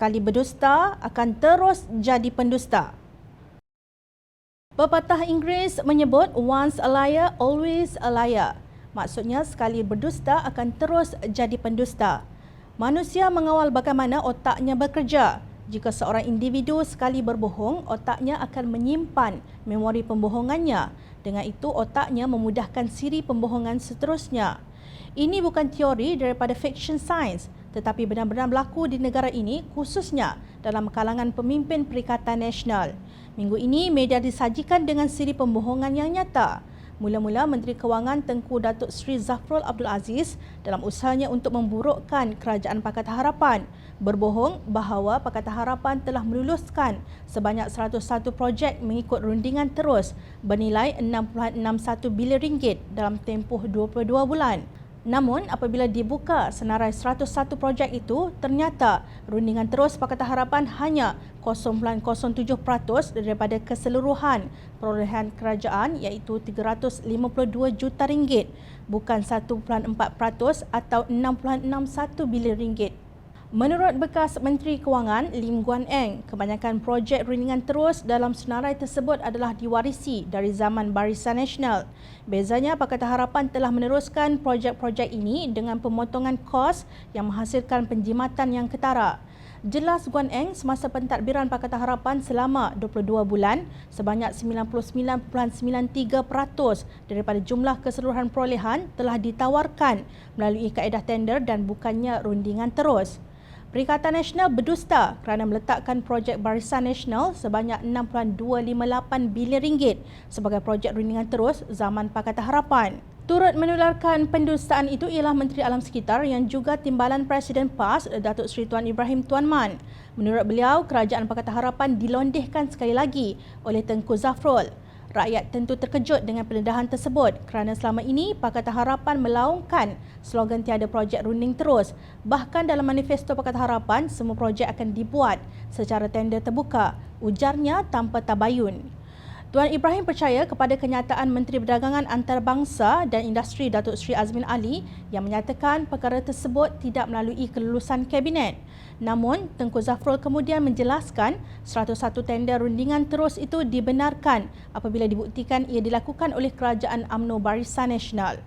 sekali berdusta akan terus jadi pendusta. Pepatah Inggeris menyebut once a liar, always a liar. Maksudnya sekali berdusta akan terus jadi pendusta. Manusia mengawal bagaimana otaknya bekerja. Jika seorang individu sekali berbohong, otaknya akan menyimpan memori pembohongannya. Dengan itu, otaknya memudahkan siri pembohongan seterusnya. Ini bukan teori daripada fiction science, tetapi benar-benar berlaku di negara ini, khususnya dalam kalangan pemimpin Perikatan Nasional. Minggu ini, media disajikan dengan siri pembohongan yang nyata. Mula-mula, Menteri Kewangan Tengku Datuk Seri Zafrul Abdul Aziz dalam usahanya untuk memburukkan Kerajaan Pakatan Harapan berbohong bahawa Pakatan Harapan telah meluluskan sebanyak 101 projek mengikut rundingan terus bernilai RM6.61 bilion dalam tempoh 22 bulan. Namun, apabila dibuka senarai 101 projek itu, ternyata rundingan terus Pakatan Harapan hanya 0.07% daripada keseluruhan perolehan kerajaan iaitu RM352 juta, bukan 1.4% atau RM6.61 bilion. Menurut bekas Menteri Kewangan Lim Guan Eng, kebanyakan projek rundingan terus dalam senarai tersebut adalah diwarisi dari zaman Barisan Nasional. Bezanya, Pakatan Harapan telah meneruskan projek-projek ini dengan pemotongan kos yang menghasilkan penjimatan yang ketara. Jelas Guan Eng, semasa pentadbiran Pakatan Harapan selama 22 bulan, sebanyak 99.93% daripada jumlah keseluruhan perolehan telah ditawarkan melalui kaedah tender dan bukannya rundingan terus. Perikatan Nasional berdusta kerana meletakkan projek Barisan Nasional sebanyak RM6.258 bilion sebagai projek rundingan terus zaman Pakatan Harapan. Turut menularkan pendustaan itu ialah Menteri Alam Sekitar yang juga Timbalan Presiden PAS, Datuk Seri Tuan Ibrahim Tuan Man. Menurut beliau, Kerajaan Pakatan Harapan dilondehkan sekali lagi oleh Tengku Zafrul. Rakyat tentu terkejut dengan pendedahan tersebut kerana selama ini Pakatan Harapan melaungkan slogan tiada projek runding terus. Bahkan dalam manifesto Pakatan Harapan, semua projek akan dibuat secara tender terbuka, ujarnya tanpa tabayun. Tuan Ibrahim percaya kepada kenyataan Menteri Perdagangan Antarabangsa dan Industri Datuk Seri Azmin Ali yang menyatakan perkara tersebut tidak melalui kelulusan Kabinet. Namun, Tengku Zafrul kemudian menjelaskan 101 tender rundingan terus itu dibenarkan apabila dibuktikan ia dilakukan oleh Kerajaan UMNO Barisan Nasional.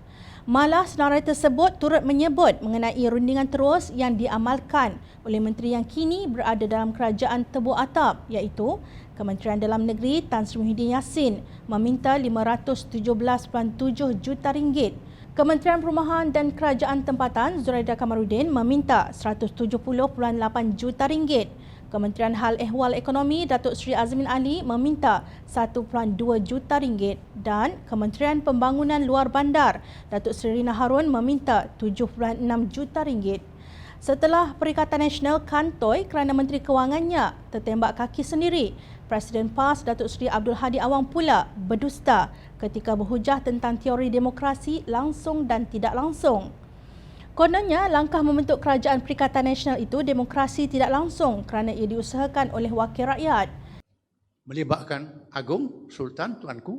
Malah senarai tersebut turut menyebut mengenai rundingan terus yang diamalkan oleh menteri yang kini berada dalam Kerajaan Tebu Atap iaitu Kementerian Dalam Negeri Tan Sri Muhyiddin Yassin meminta RM517.7 juta. Kementerian Perumahan dan Kerajaan Tempatan Zuraida Kamaruddin meminta RM170.8 juta. Kementerian Hal Ehwal Ekonomi Datuk Seri Azmin Ali meminta RM1.2 juta dan Kementerian Pembangunan Luar Bandar Datuk Seri Rina Harun meminta RM7.6 juta. Setelah Perikatan Nasional kantoi kerana Menteri Kewangannya tertembak kaki sendiri, Presiden PAS Datuk Seri Abdul Hadi Awang pula berdusta ketika berhujah tentang teori demokrasi langsung dan tidak langsung. Kononnya, langkah membentuk Kerajaan Perikatan Nasional itu demokrasi tidak langsung kerana ia diusahakan oleh wakil rakyat. Melibatkan Agung, Sultan, Tuanku,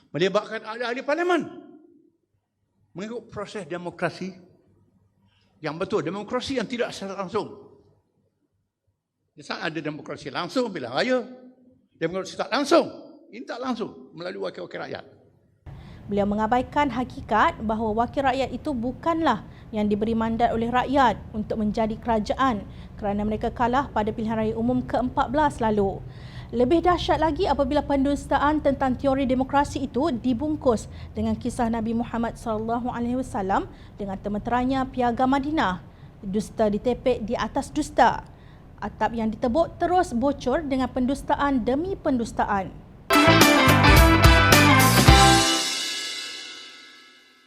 melibatkan ahli-ahli Parlimen. Mengikut proses demokrasi yang betul, demokrasi yang tidak secara langsung. Misalnya ada demokrasi langsung pilihan raya, demokrasi tak langsung, ini tak langsung melalui wakil-wakil rakyat. Beliau mengabaikan hakikat bahawa wakil rakyat itu bukanlah yang diberi mandat oleh rakyat untuk menjadi kerajaan kerana mereka kalah pada pilihan raya umum ke-14 lalu. Lebih dahsyat lagi apabila pendustaan tentang teori demokrasi itu dibungkus dengan kisah Nabi Muhammad SAW dengan termeteranya Piagam Madinah. Dusta ditepek di atas dusta. Atap yang ditebuk terus bocor dengan pendustaan demi pendustaan.